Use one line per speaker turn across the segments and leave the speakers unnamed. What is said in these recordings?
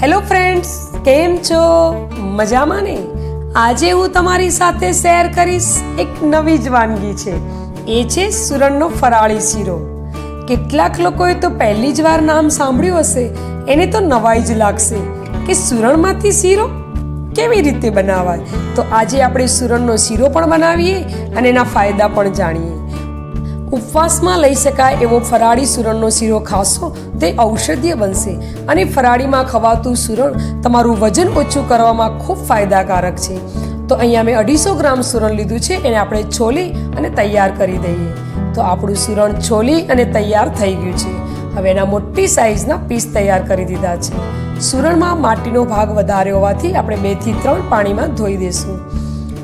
Hello friends, કેમ છો? મજામાં ને? આજે હું તમારી સાથે શેર કરીશ એક નવી જ વાનગી છે. એ છે સુરણનો ફરાળી શીરો. કેટલાક લોકોએ તો પહેલી જ વાર નામ સાંભળ્યું હશે, એને તો નવાઈ જ લાગશે કે સુરણમાંથી શીરો કેવી રીતે બનાવાય. તો આજે આપણે સુરણનો શીરો પણ બનાવીએ અને એના ફાયદા પણ જાણીએ. ઉપવાસમાં લઈ શકાય એવો ફરાળી સુરણનો શીરો ખાશો તે ઔષધીય બનશે અને ફરાળીમાં ખવાતું સુરણ તમારું વજન ઓછું કરવામાં ખૂબ ફાયદાકારક છે. તો અહીંયા મેં 250 ગ્રામ સુરણ લીધું છે, એને આપણે છોલી અને તૈયાર કરી દઈએ. તો આપણું સુરણ છોલી અને તૈયાર થઈ ગયું છે. હવે એના મોટી સાઈઝના પીસ તૈયાર કરી દીધા છે. સુરણમાં માટીનો ભાગ વધારે હોવાથી આપણે 2 થી 3 પાણીમાં ધોઈ દઈશું.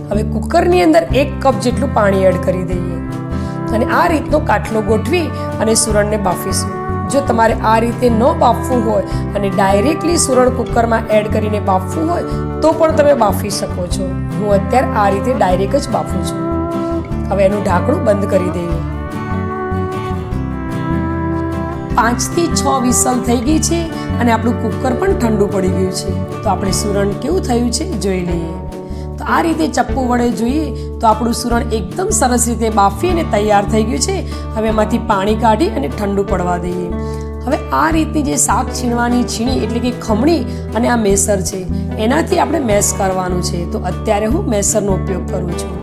હવે કુકરની અંદર 1 કપ જેટલું પાણી એડ કરી દઈએ અને આ રીતનો કાટલો ગોઠવી અને સુરણને બાફીશું. જો તમારે આ રીતે ન બાફવું હોય અને ડાયરેક્ટલી સુરણ કુકરમાં એડ કરીને બાફવું હોય તો પણ તમે બાફી શકો છો. હું અત્યારે આ રીતે ડાયરેક્ટ જ બાફું છું. હવે એનું ઢાંકણું બંધ કરી દઈએ. 5 થી 6 વિસલ થઈ ગઈ છે અને આપણું કુકર પણ ઠંડુ પડી ગયું છે. તો આપણે સુરણ કેવું થયું છે જોઈ લઈએ. તો આ રીતે ચપ્પુ વડે જોઈએ તો આપણું સુરણ એકદમ સરસ રીતે બાફી અને તૈયાર થઈ ગયું છે. હવે એમાંથી પાણી કાઢી અને ઠંડુ પડવા દઈએ. હવે આ રીતની જે શાક છીણવાની છીણી એટલે કે ખમણી અને આ મેસર છે એનાથી આપણે મેશ કરવાનું છે. તો અત્યારે હું મેસરનો ઉપયોગ કરું છું.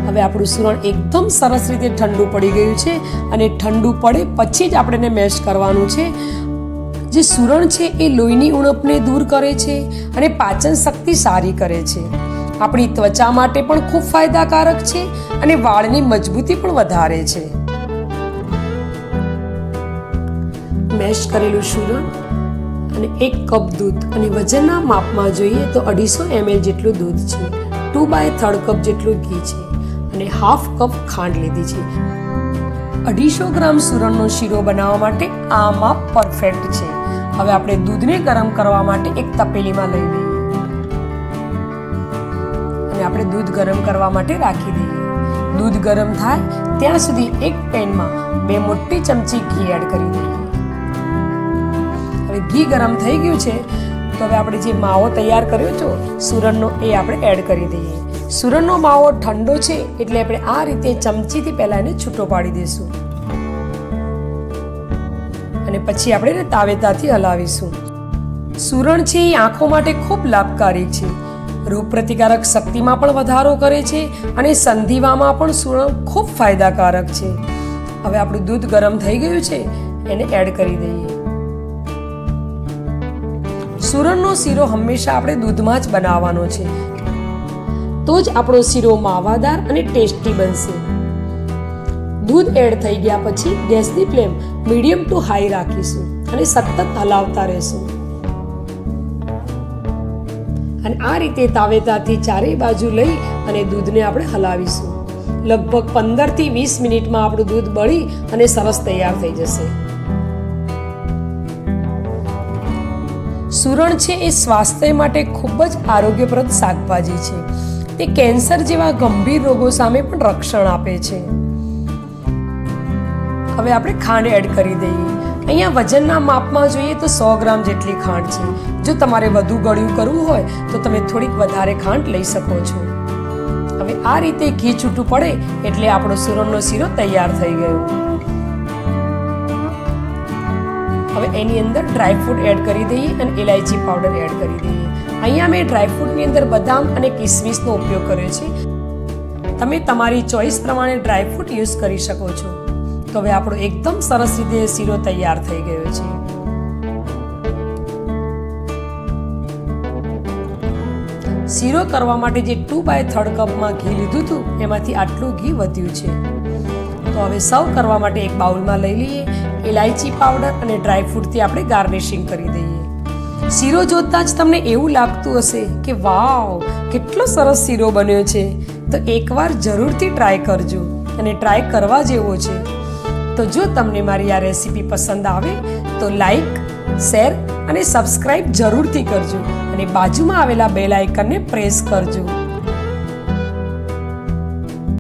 હવે આપણું સુરણ એકદમ સરસ રીતે ઠંડુ પડી ગયું છે અને ઠંડુ પડે પછી જ આપણે એને મેશ કરવાનું છે. જે સુરણ છે એ લોહીની ઉણપને દૂર કરે છે અને પાચન શક્તિ સારી કરે છે. આપણી ત્વચા માટે પણ ખૂબ ફાયદાકારક છે અને વાળની મજબૂતી પણ વધારે છે. મેશ કરેલું સુરણ અને 1 કપ દૂધ અને વજનના માપમાં જોઈએ તો 250 ml જેટલું દૂધ છે, 2/3 કપ જેટલું ઘી છે અને ½ કપ ખાંડ લીધી છે. 250 ગ્રામ સુરણનો શીરો બનાવવા માટે આ માપ પરફેક્ટ છે. હવે આપણે દૂધને ગરમ કરવા માટે એક તપેલીમાં લઈ લઈએ અને આપણે દૂધ ગરમ કરવા માટે રાખી દઈએ. દૂધ ગરમ થાય ત્યાં સુધી એક પેનમાં 2 મોટી ચમચી ઘી એડ કરી દઈએ. હવે ઘી ગરમ થઈ ગયું છે તો હવે આપણે જે માવો તૈયાર કર્યો છે સુરણનો એ આપણે એડ કરી દઈએ. સુરણનો માવો ઠંડો છે એટલે આપણે આ રીતે ચમચીથી પહેલા એને છૂટો પાડી દઈશું અને પછી આપણે એને તાવેતાથી હલાવીશું. સુરણ છે એ આંખો માટે ખૂબ લાભકારી છે. રોગ પ્રતિકારક શક્તિમાં પણ વધારો કરે છે અને સંધિવામાં પણ સુરણ ખૂબ ફાયદાકારક છે. હવે આપણું દૂધ ગરમ થઈ ગયું છે, એને એડ કરી દઈએ. સુરણનો શીરો હંમેશા આપણે દૂધમાં જ બનાવવાનો છે, તો જ આપણો શીરો માવાદાર અને ટેસ્ટી બનશે. દૂધ એડ થઈ ગયા પછી ગેસની ફ્લેમ મીડિયમ ટુ હાઈ રાખીશું અને સતત હલાવતા રહેશું અને આ રીતે તાવેતાથી ચારેય બાજુ લઈ અને દૂધને આપણે હલાવીશું. લગભગ 15 થી 20 મિનિટમાં આપણું દૂધ બળી અને સરસ તૈયાર થઈ જશે. સુરણ છે એ સ્વાસ્થ્ય માટે ખૂબ જ આરોગ્યપ્રદ શાકભાજી છે. તે કેન્સર જેવા ગંભીર રોગો સામે પણ રક્ષણ આપે છે. હવે આપણે ખાંડ એડ કરી દઈએ. અહીંયા વજનના માપમાં જોઈએ તો 100 ગ્રામ જેટલી ખાંડ છે. જો તમારે વધુ ગળ્યું કરવું હોય તો તમે થોડીક વધારે ખાંડ લઈ શકો છો. હવે આ રીતે ઘી છૂટું પડે એટલે આપણો સુરણનો શીરો તૈયાર થઈ ગયો. હવે એની અંદર ડ્રાયફ્રૂટ એડ કરી દઈએ અને ઇલાયચી પાવડર એડ કરી દઈએ. અહીંયા મેં ડ્રાયફ્રૂટની અંદર બદામ અને કિસમિસનો ઉપયોગ કર્યો છે. તમે તમારી ચોઈસ પ્રમાણે ડ્રાયફ્રૂટ યુઝ કરી શકો છો. તો હવે આપણો એકદમ સરસ રીતે શીરો તૈયાર થઈ ગયો છે. શીરો કરવા માટે જે 2/3 કપમાં ઘી લીધું હતું એમાંથી આટલું ઘી વધ્યું છે. તો હવે સર્વ કરવા માટે એક બાઉલમાં લઈ લઈએ. ઇલાયચી પાવડર અને ડ્રાયફ્રૂટથી આપણે ગાર્નિશિંગ કરી દઈએ. શીરો જોતા જ તમને એવું લાગતું હશે કે વાવ, કેટલો સરસ શીરો બન્યો છે. તો એકવાર જરૂરથી ટ્રાય કરજો અને ટ્રાય કરવા જેવો છે. તો જો તમને મારી આ રેસીપી પસંદ આવે તો લાઈક, શેર અને સબસ્ક્રાઇબ જરૂરથી કરજો અને બાજુમાં આવેલા બેલ આઇકનને પ્રેસ કરજો.